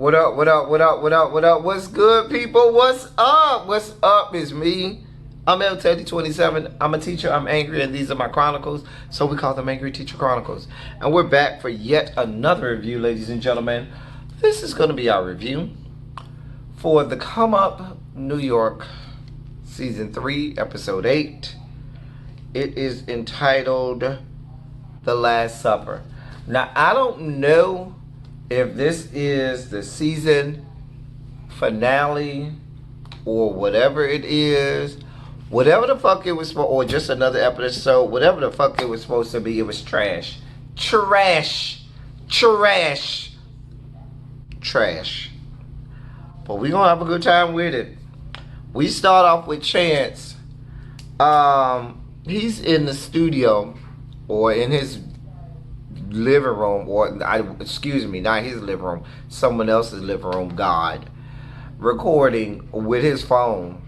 What up? What up? What up? What up? What up? What's good, people? What's up? What's up? It's me. I'm L Teddy 27. I'm a teacher. I'm angry, and these are my chronicles. So we call them Angry Teacher Chronicles. And we're back for yet another review, ladies and gentlemen. This is going to be our review for the Come Up New York Season 3, Episode 8. It is entitled The Last Supper. Now, I don't know if this is the season finale or whatever it is, whatever the fuck it was, or just another episode, whatever the fuck it was supposed to be, it was trash. Trash. Trash. Trash. But we gonna have a good time with it. We start off with Chance. He's in the studio, or in his living room, or excuse me, not his living room, someone else's living room, God, recording with his phone.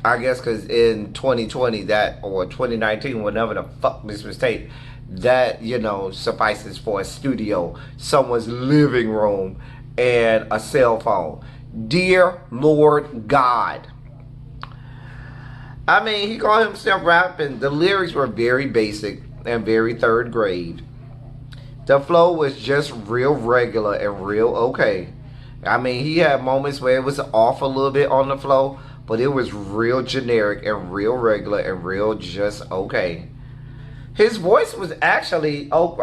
I guess because in 2020 that, or 2019, whenever the fuck this was taped, that, you know, suffices for a studio, someone's living room, and a cell phone. Dear Lord God. I mean, he called himself rapping. The lyrics were very basic and very third grade. The flow was just real regular and real okay. I mean, he had moments where it was off a little bit on the flow, but it was real generic and real regular and real just okay. His voice was actually not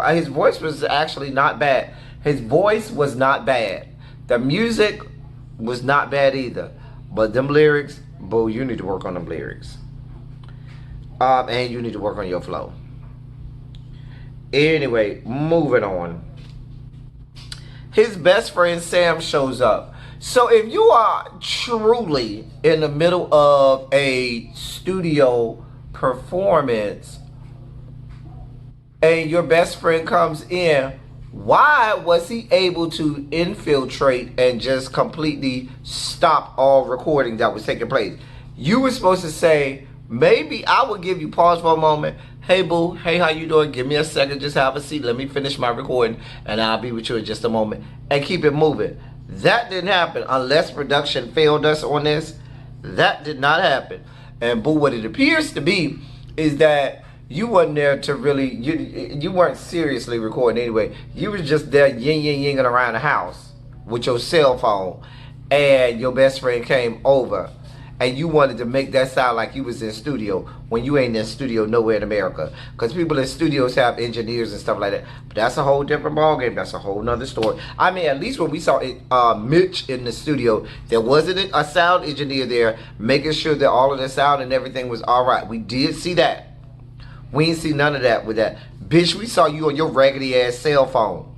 bad. His voice was not bad. The music was not bad either. But them lyrics, boo, you need to work on them lyrics. And you need to work on your flow. Anyway, moving on. His best friend Sam shows up. So if you are truly in the middle of a studio performance and your best friend comes in, why was he able to infiltrate and just completely stop all recording that was taking place? You were supposed to say, maybe I would give you pause for a moment. Hey boo, hey, how you doing? Give me a second, just have a seat. Let me finish my recording and I'll be with you in just a moment. And keep it moving. That didn't happen unless production failed us on this. That did not happen. And boo, what it appears to be is that you wasn't there to really, you weren't seriously recording anyway. You was just there yinging around the house with your cell phone, and your best friend came over and you wanted to make that sound like you was in studio when you ain't in studio nowhere in America. Because people in studios have engineers and stuff like that. But that's a whole different ballgame. That's a whole nother story. I mean, at least when we saw Mitch in the studio, there wasn't a sound engineer there making sure that all of the sound and everything was all right. We did see that. We didn't see none of that with that. Bitch, we saw you on your raggedy ass cell phone.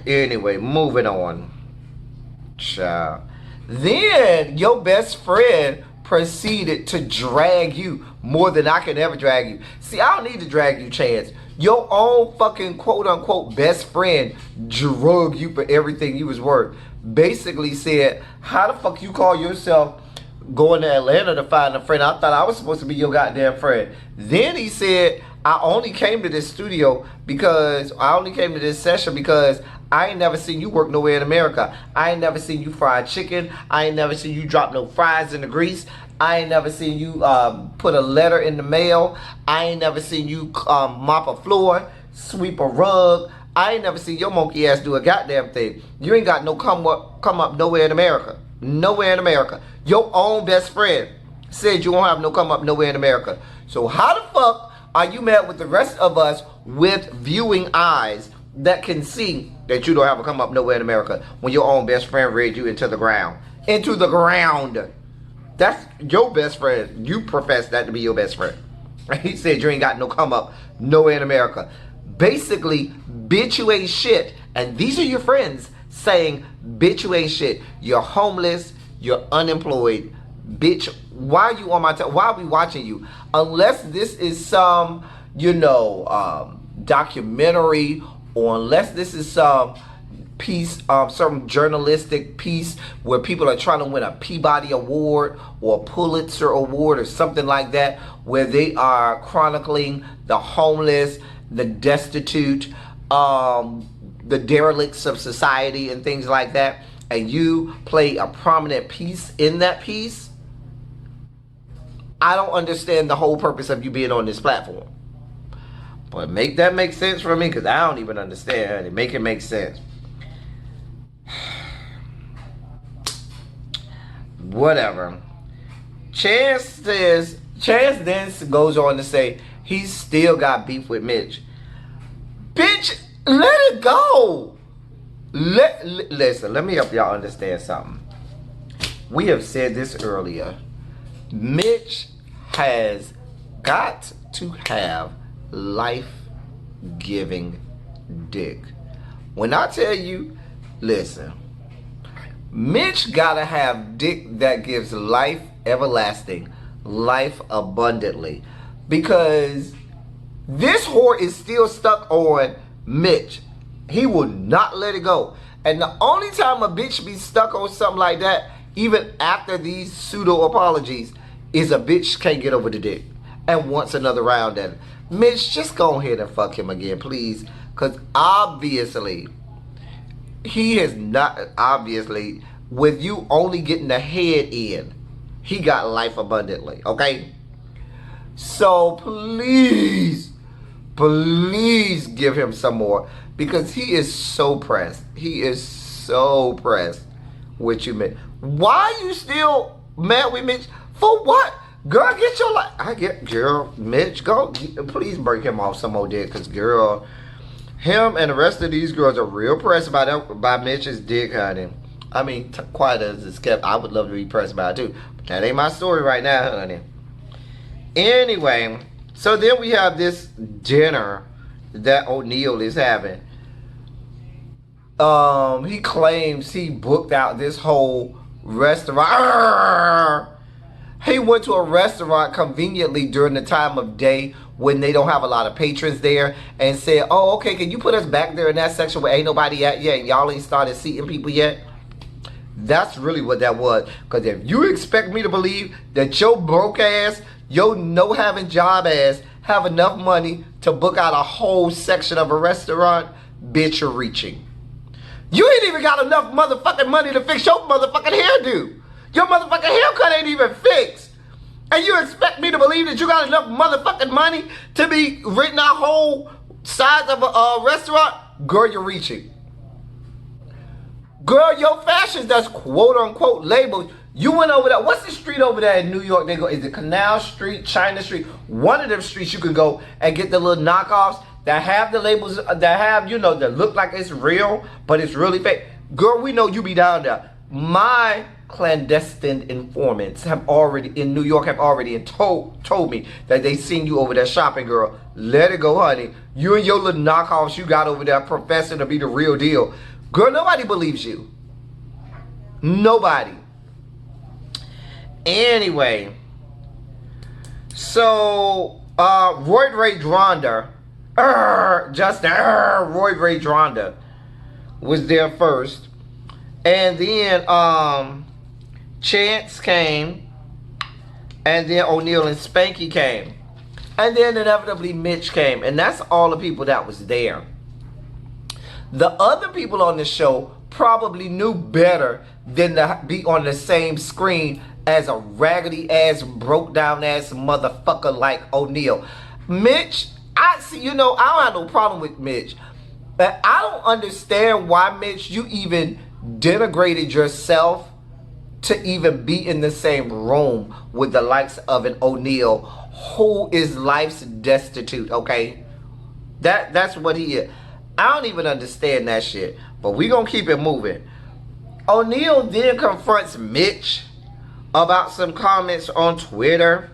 Anyway, moving on. Child. Then your best friend proceeded to drag you more than I can ever drag you. See, I don't need to drag you, Chance. Your own fucking quote-unquote best friend drug you for everything you was worth. Basically said, how the fuck you call yourself going to Atlanta to find a friend? I thought I was supposed to be your goddamn friend. Then he said, I only came to this studio because, I only came to this session because I ain't never seen you work nowhere in America. I ain't never seen you fry chicken. I ain't never seen you drop no fries in the grease. I ain't never seen you put a letter in the mail. I ain't never seen you mop a floor, sweep a rug. I ain't never seen your monkey ass do a goddamn thing. You ain't got no come up nowhere in America. Nowhere in America. Your own best friend said you won't have no come up nowhere in America. So how the fuck are you mad with the rest of us with viewing eyes that can see that you don't have a come up nowhere in America when your own best friend read you into the ground? Into the ground. That's your best friend. You profess that to be your best friend. He said you ain't got no come up nowhere in America. Basically, bitch, you ain't shit. And these are your friends saying, bitch, you ain't shit. You're homeless. You're unemployed. Bitch, why are you on my why are we watching you? Unless this is some, you know, documentary, or unless this is some piece, some journalistic piece where people are trying to win a Peabody Award or a Pulitzer Award or something like that, where they are chronicling the homeless, the destitute, the the derelicts of society and things like that, and you play a prominent piece in that piece, I don't understand the whole purpose of you being on this platform. But make that make sense for me, because I don't even understand it. Make it make sense. Whatever. Chance then goes on to say he's still got beef with Mitch. Bitch, let it go. Listen, let me help y'all understand something. We have said this earlier. Mitch has got to have life-giving dick. When I tell you, listen, Mitch gotta have dick that gives life everlasting, life abundantly, because this whore is still stuck on Mitch. He will not let it go. And the only time a bitch be stuck on something like that, even after these pseudo apologies, is a bitch can't get over the dick and wants another round at it. Mitch, just go ahead and fuck him again, please. Because obviously, he is not, obviously, with you only getting the head in, he got life abundantly, okay? So please give him some more, because he is so pressed. He is so pressed with you, Mitch. Why are you still mad with Mitch? For what? Girl, get your life. Girl, Mitch, go. Please break him off some more dick, because, girl, him and the rest of these girls are real pressed by Mitch's dick, honey. I mean, quiet as it's kept, I would love to be pressed by it, too. But that ain't my story right now, honey. Anyway, so then we have this dinner that O'Neal is having. He claims he booked out this whole restaurant. He went to a restaurant conveniently during the time of day when they don't have a lot of patrons there, and said, oh, okay, can you put us back there in that section where ain't nobody at yet and y'all ain't started seating people yet? That's really what that was. Because if you expect me to believe that your broke ass, your no having job ass have enough money to book out a whole section of a restaurant, bitch, you're reaching. You ain't even got enough motherfucking money to fix your motherfucking hairdo. Your motherfucking haircut ain't even fixed. And you expect me to believe that you got enough motherfucking money to be renting a whole size of a restaurant? Girl, you're reaching. Girl, your fashions that's quote unquote labeled. You went over there. What's the street over there in New York? They go, is it Canal Street, China Street? One of them streets you can go and get the little knockoffs that have the labels, that have, you know, that look like it's real, but it's really fake. Girl, we know you be down there. My clandestine informants have already, in New York, have already told me that they seen you over there shopping, girl. Let it go, honey. You and your little knockoffs you got over there professing to be the real deal. Girl, nobody believes you. Nobody. Anyway, so Roy Ray Dronda, Roy Ray Dronda was there first, and then Chance came, and then O'Neal and Spanky came, and then inevitably Mitch came, and that's all the people that was there. The other people on the show probably knew better than to be on the same screen as a raggedy ass, broke down ass motherfucker like O'Neal. Mitch, I see, you know, I don't have no problem with Mitch, but I don't understand why, Mitch, you even denigrated yourself to even be in the same room with the likes of an O'Neal, who is life's destitute, okay? That's what he is. I don't even understand that shit, but we gonna keep it moving. O'Neal then confronts Mitch about some comments on Twitter,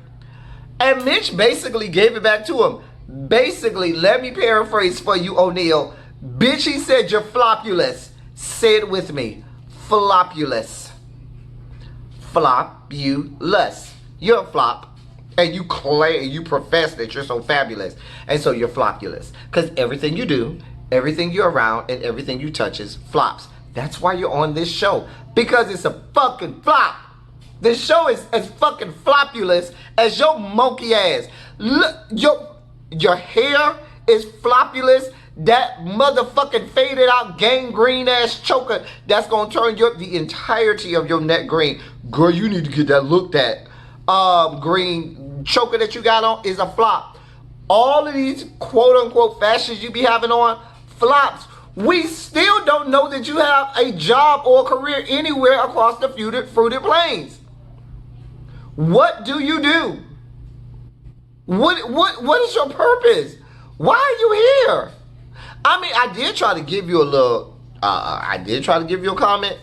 and Mitch basically gave it back to him. Basically, let me paraphrase for you, O'Neal. Bitch, he said you're flopulous. Say it with me. Flopulous. Flopulous. You're a flop, and you claim, you profess that you're so fabulous, and so you're flopulous. Because everything you do, everything you're around, and everything you touch is flops. That's why you're on this show. Because it's a fucking flop. This show is as fucking flopulous as your monkey ass. Look, your hair is flopulous that motherfucking faded out gangrene ass choker that's gonna turn the entirety of your neck green. Girl, you need to get that looked at. Green choker that you got on is a flop. All of these quote unquote fashions you be having on, flops. We still don't know that you have a job or career anywhere across the fruited plains. What do you do? What is your purpose? Why are you here? I mean, I did try to give you a little, I did try to give you a comment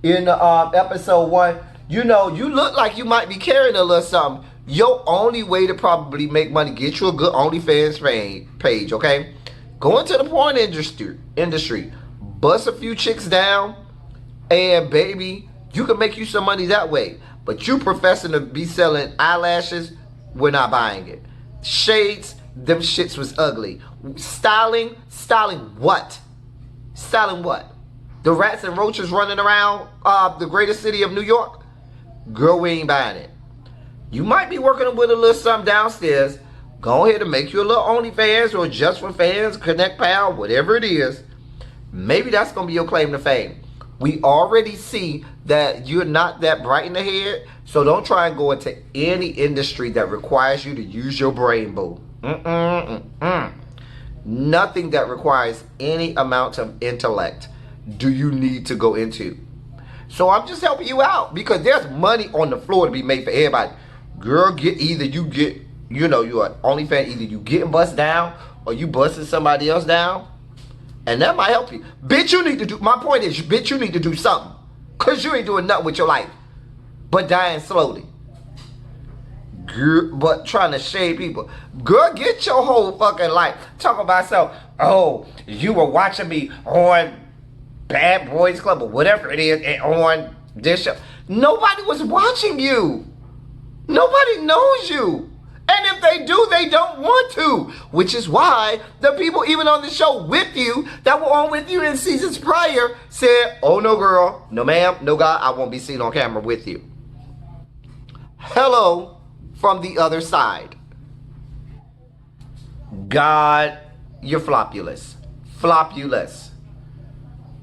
in episode 1. You know, you look like you might be carrying a little something. Your only way to probably make money, get you a good OnlyFans page, okay? Go into the porn industry, bust a few chicks down, and baby, you can make you some money that way. But you professing to be selling eyelashes, we're not buying it. Shades, them shits was ugly. Styling what? Styling what? The rats and roaches running around the greatest city of New York? Girl, we ain't buying it. You might be working with a little something downstairs. Go ahead and make you a little OnlyFans or just for fans, Connect Pal, whatever it is. Maybe that's going to be your claim to fame. We already see that you're not that bright in the head, so don't try and go into any industry that requires you to use your brain, boo. Nothing that requires any amount of intellect do you need to go into. So I'm just helping you out because there's money on the floor to be made for everybody. Girl, you know, you're an OnlyFans, either you getting bust down or you busting somebody else down. And that might help you. Bitch, you need to do, my point is, bitch, you need to do something. Because you ain't doing nothing with your life. But dying slowly. Girl, but trying to shade people. Girl, get your whole fucking life. Talk about yourself. Oh, you were watching me on Bad Boys Club or whatever it is and on this show. Nobody was watching you. Nobody knows you. And if they do, they don't want to. Which is why the people even on the show with you, that were on with you in seasons prior, said, oh no girl, no ma'am, no God, I won't be seen on camera with you. Hello from the other side. God, you're flopulous. Flopulous.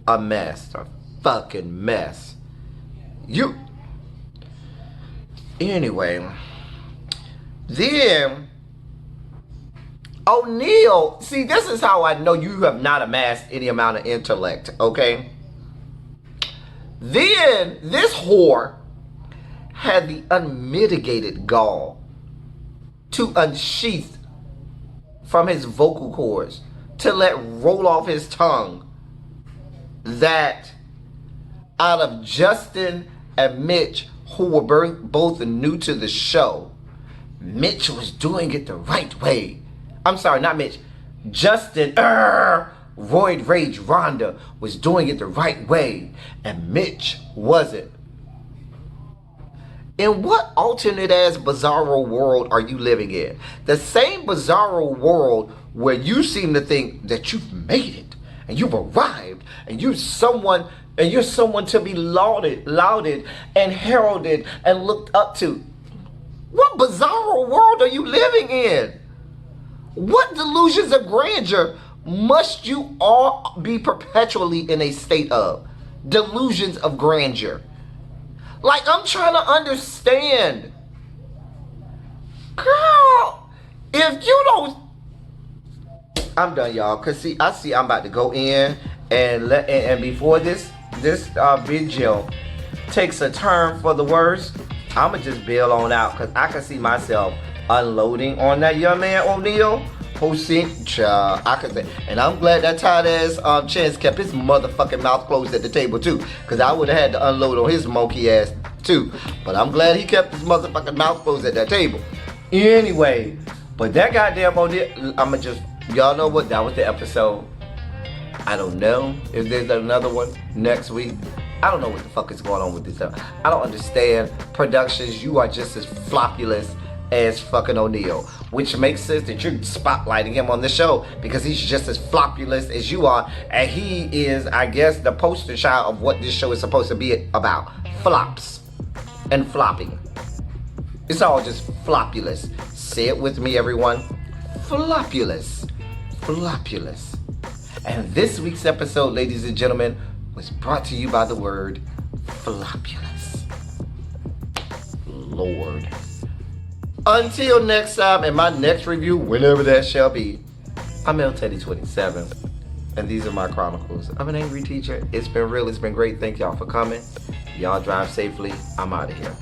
A mess. A fucking mess. You... Anyway... Then, O'Neal, see, this is how I know you have not amassed any amount of intellect, okay? Then, this whore had the unmitigated gall to unsheath from his vocal cords, to let roll off his tongue, that out of Justin and Mitch, who were both new to the show, Mitch was doing it the right way. I'm sorry, not Mitch. Justin, Roid Rage Rhonda was doing it the right way. And Mitch wasn't. In what alternate ass bizarro world are you living in? The same bizarro world where you seem to think that you've made it. And you've arrived. And you're someone to be lauded and heralded and looked up to. What bizarre world are you living in? What delusions of grandeur must you all be perpetually in a state of? Delusions of grandeur. Like, I'm trying to understand. Girl, if you don't... I'm done, y'all. Because, I see I'm about to go in and before this video takes a turn for the worse, I'ma just bail on out because I can see myself unloading on that young man O'Neal who I could say, and I'm glad that tight ass Chance kept his motherfucking mouth closed at the table too, because I would have had to unload on his monkey ass too. But I'm glad he kept his motherfucking mouth closed at that table. Anyway, but that goddamn O'Neal, I'ma just, y'all know what, that was the episode. I don't know if there's another one next week. I don't know what the fuck is going on with this stuff. I don't understand productions. You are just as flopulous as fucking O'Neal, which makes sense that you're spotlighting him on the show because he's just as flopulous as you are, and he is, I guess, the poster child of what this show is supposed to be about. Flops and flopping. It's all just flopulous. Say it with me, everyone. Flopulous. Flopulous. And this week's episode, ladies and gentlemen, was brought to you by the word flopulous. Lord. Until next time, in my next review, whenever that shall be, I'm El Teddy 27, and these are my chronicles of an angry teacher. It's been real. It's been great. Thank y'all for coming. Y'all drive safely. I'm out of here.